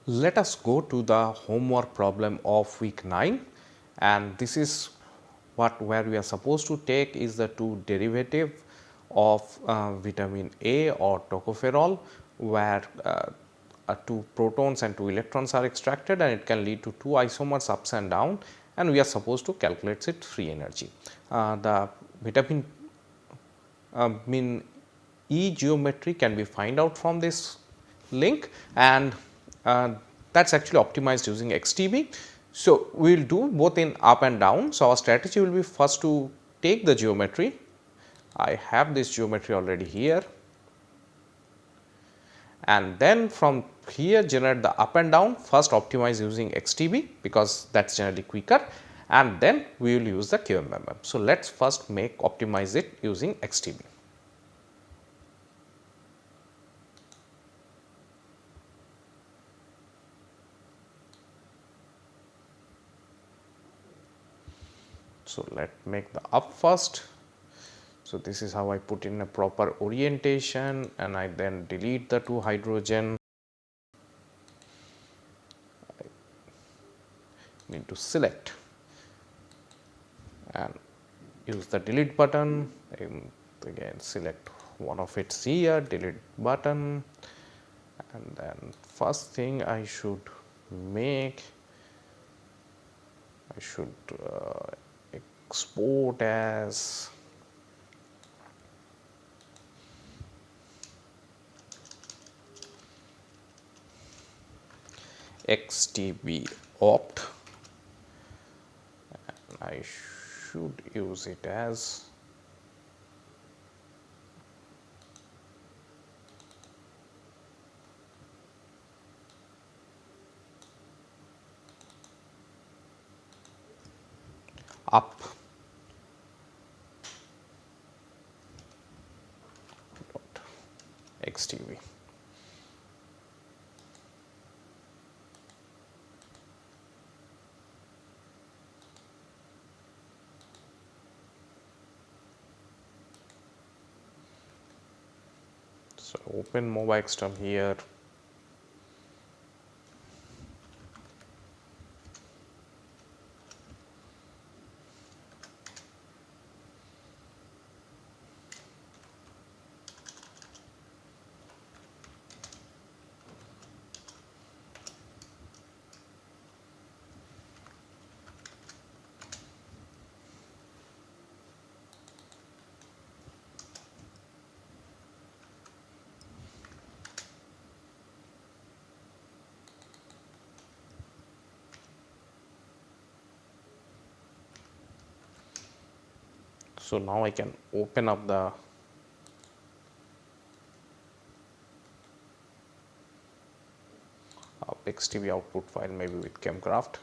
Let us go to the homework problem of week 9, and this is what where we are supposed to take is the two derivative of vitamin A or tocopherol, where two protons and two electrons are extracted, and it can lead to two isomers ups and down, and we are supposed to calculate its free energy. The vitamin mean E geometry can be find out from this link, and that is actually optimized using XTB. So, we will do both in up and down. So, our strategy will be first to take the geometry. I have this geometry already here, and then from here generate the up and down. First optimize using XTB because that is generally quicker, and then we will use the QMMM. So, let us first make optimize it using XTB. So, let make the up first. So, this is how I put in a proper orientation, and I then delete the two hydrogen. I need to select and use the delete button, and again select one of its here, delete button, and then first thing I should make, I should export as XTB opt, and I should use it as up XTB. So, open MobaXterm here. So, now I can open up the XTB output file, maybe with Chemcraft.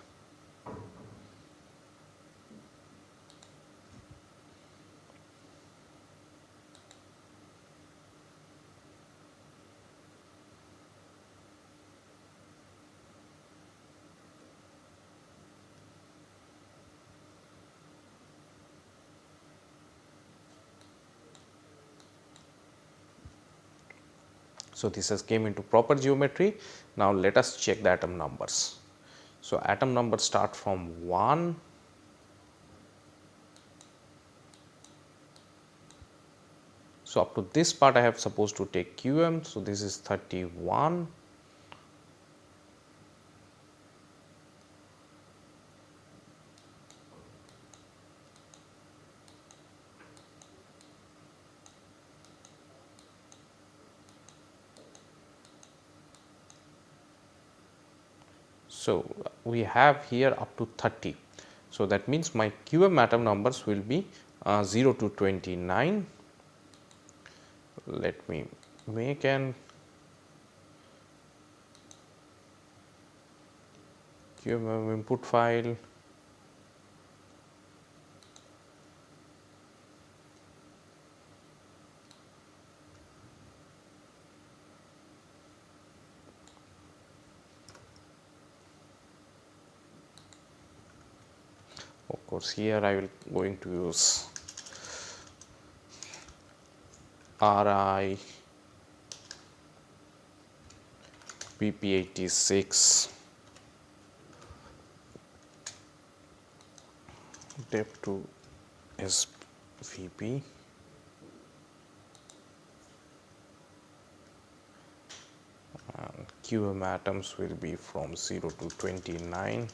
So, this has came into proper geometry. Now, let us check the atom numbers. So, atom numbers start from 1. So, up to this part I have supposed to take QM. So, this is 31. So, we have here up to 30. So, that means my QM atom numbers will be 0 to 29. Let me make an QM input file. Of course, here I will going to use RI BP86 depth to SVP and QM atoms will be from 0 to 29.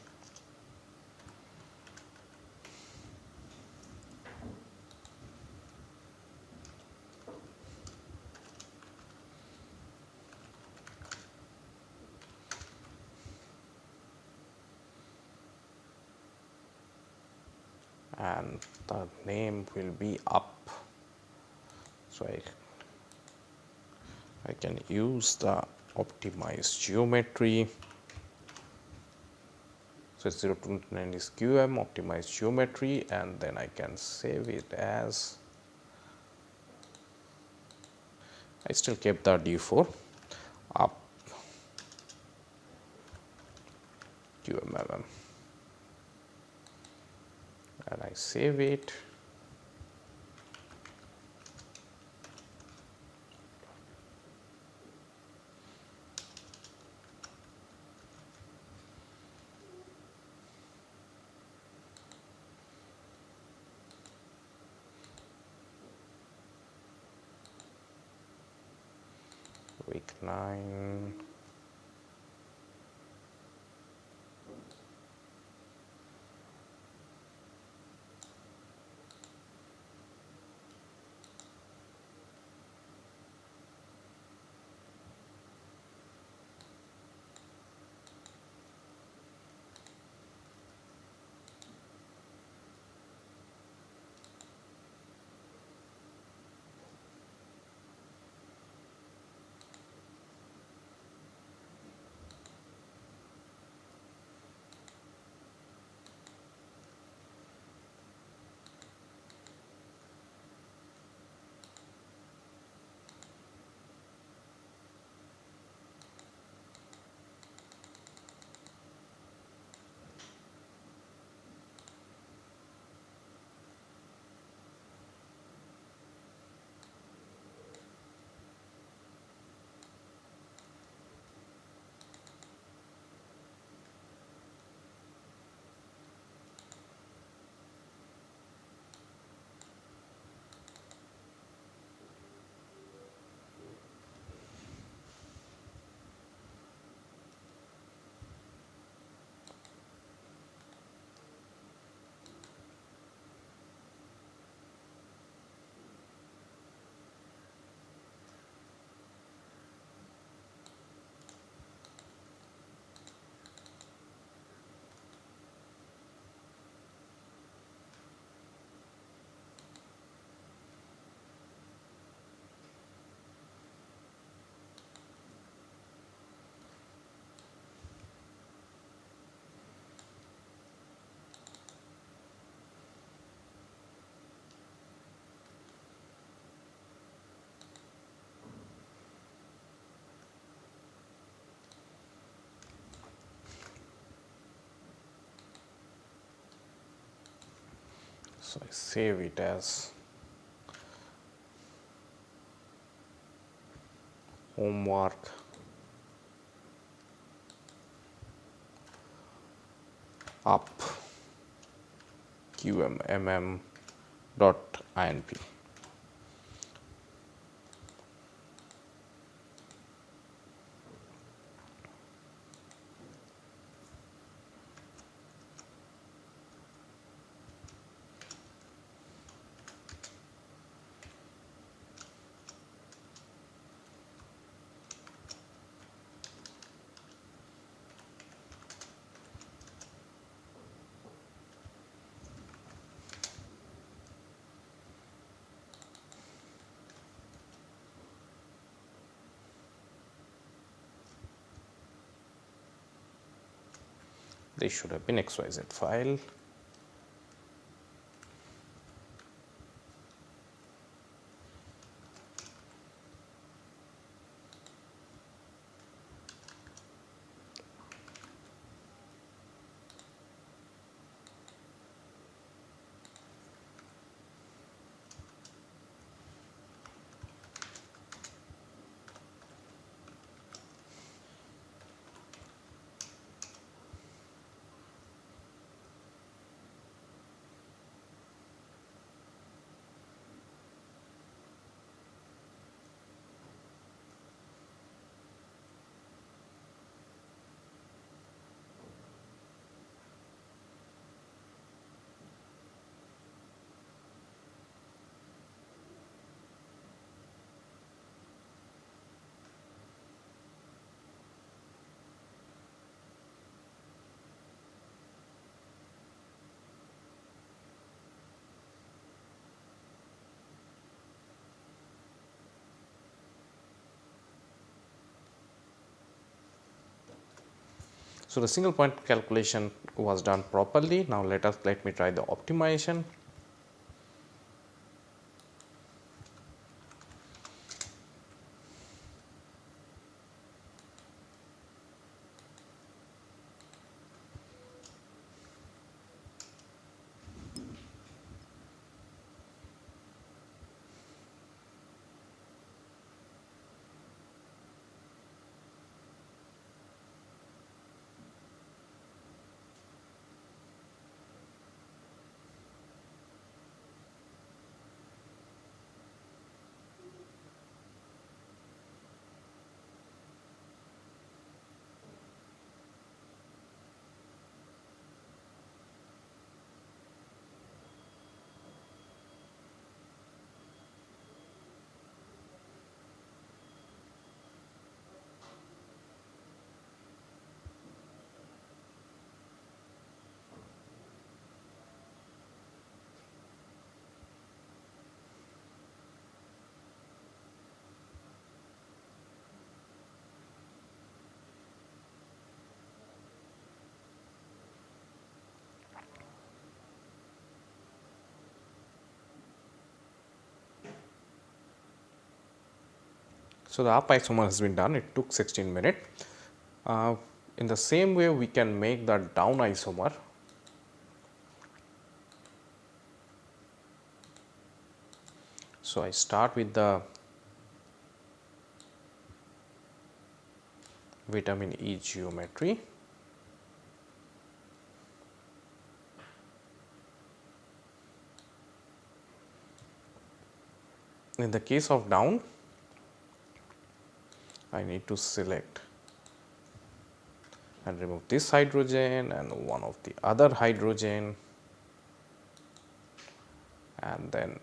And the name will be up, so I can use the optimized geometry. So 0 to 29 is QM optimized geometry, and then I can save it as, I still kept the D4 up QMMM, and I save it. Week 9. So I save it as homework up QMMM dot INP. This should have been XYZ file. So the single point calculation was done properly. Now let me try the optimization. So the up isomer has been done. It took 16 minutes. In the same way, we can make the down isomer. So I start with the vitamin E geometry. In the case of down, I need to select and remove this hydrogen and one of the other hydrogen, and then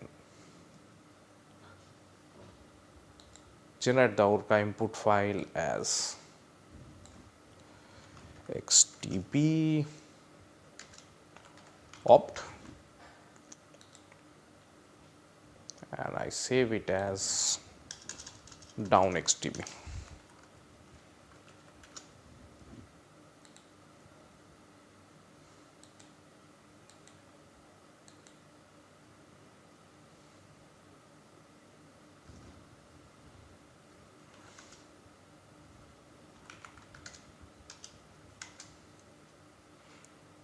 generate the ORCA input file as xdb opt, and I save it as down xdb.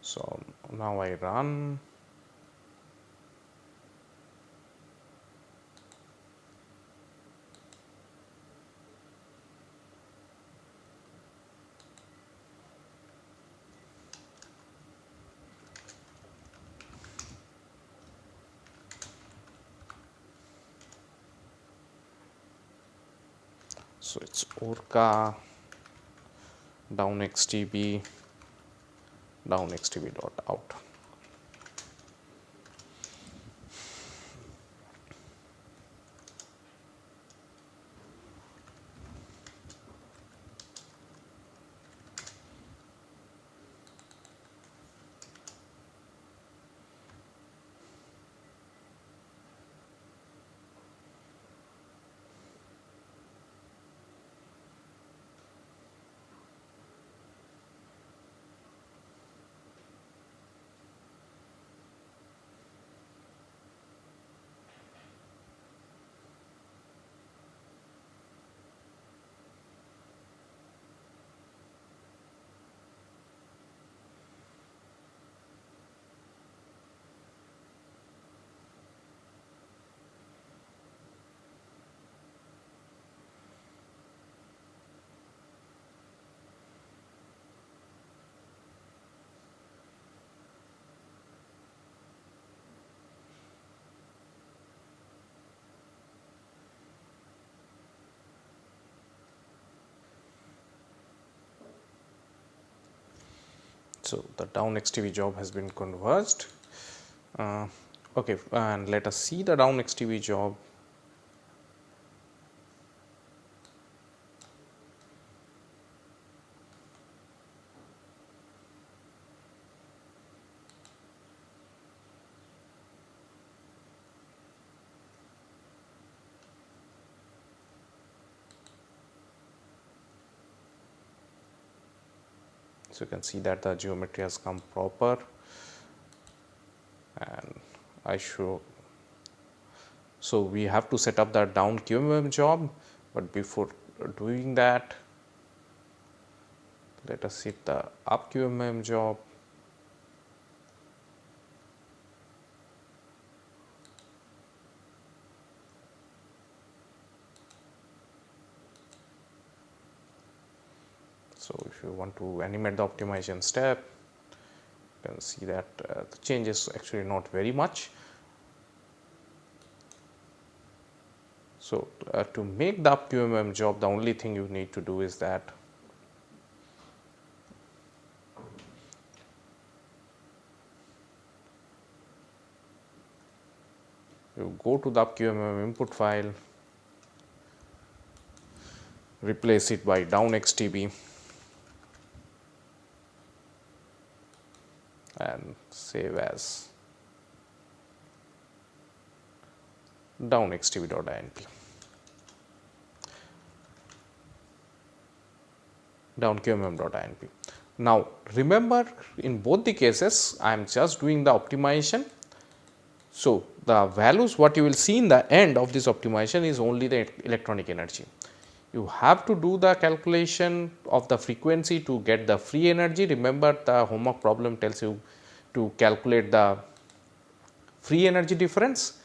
So now I run. So it's ORCA down xdb down xdb dot out. So the down xtv job has been converged. Okay, and let us see the down xtv job. So, you can see that the geometry has come proper, and I show. So, we have to set up the down QMM job, but before doing that, let us hit the up QMM job. So, if you want to animate the optimization step, you can see that the change is actually not very much. So, to make the up QMM job, the only thing you need to do is that you go to the up QMM input file, replace it by down XTB, and save as down xtb.inp. down QMM.inp. Now, remember, in both the cases I am just doing the optimization. So, the values what you will see in the end of this optimization is only the electronic energy. You have to do the calculation of the frequency to get the free energy. Remember, the homework problem tells you to calculate the free energy difference.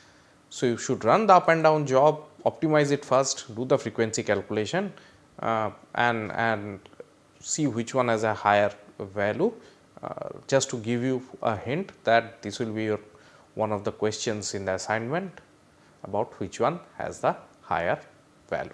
So, you should run the up and down job, optimize it first, do the frequency calculation, and see which one has a higher value. Just to give you a hint that this will be your one of the questions in the assignment about which one has the higher value.